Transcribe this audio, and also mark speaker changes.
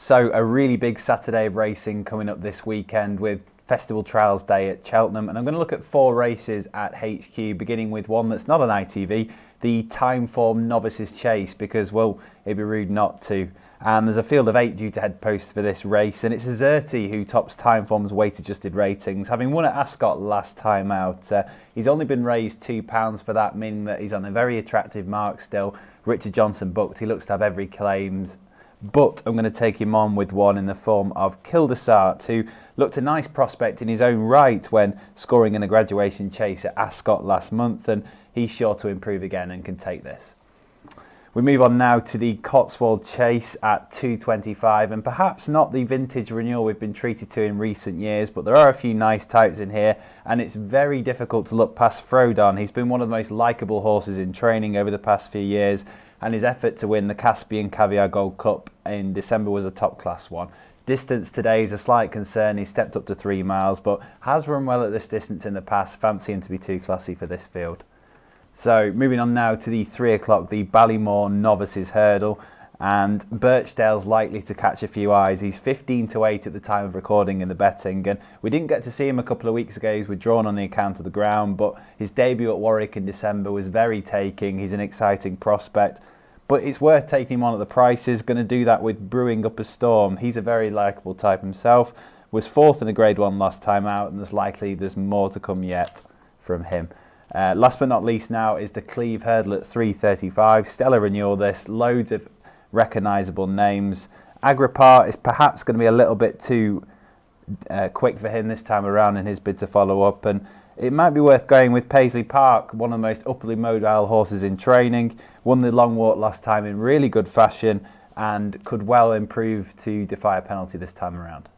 Speaker 1: So a really big Saturday of racing coming up this weekend with Festival Trials Day at Cheltenham, and I'm going to look at 4 races at HQ, beginning with one that's not an ITV, the Timeform Novices Chase, because, well, it'd be rude not to. And there's a field of 8 due to head post for this race, and it's Azerty who tops Timeform's weight-adjusted ratings, having won at Ascot last time out. He's only been raised £2 for that, meaning that he's on a very attractive mark still. Richard Johnson booked. He looks to have every claims. But I'm going to take him on with one in the form of Kildesart, who looked a nice prospect in his own right when scoring in a graduation chase at Ascot last month, and he's sure to improve again and can take this. We move on now to the Cotswold Chase at 225, and perhaps not the vintage renewal we've been treated to in recent years, but there are a few nice types in here, and it's very difficult to look past Frodon. He's been one of the most likeable horses in training over the past few years, and his effort to win the Caspian Caviar Gold Cup in December was a top-class one. Distance today is a slight concern. He stepped up to 3 miles, but has run well at this distance in the past, fancying to be too classy for this field. So moving on now to the 3 o'clock, the Ballymore Novices Hurdle, and Birchdale's likely to catch a few eyes. He's 15-8 at the time of recording in the betting, and we didn't get to see him a couple of weeks ago. He was withdrawn on the account of the ground, but his debut at Warwick in December was very taking. He's an exciting prospect, but it's worth taking him on at the prices. Going to do that with Brewing Up a Storm. He's a very likeable type himself, was 4th in a Grade 1 last time out, and there's more to come yet from him. Last but not least now is the Cleeve Hurdle at 335. Stellar renewal this, loads of recognisable names. Agripart is perhaps going to be a little bit too quick for him this time around in his bid to follow up, and it might be worth going with Paisley Park, one of the most upperly mobile horses in training. Won the long walk last time in really good fashion and could well improve to defy a penalty this time around.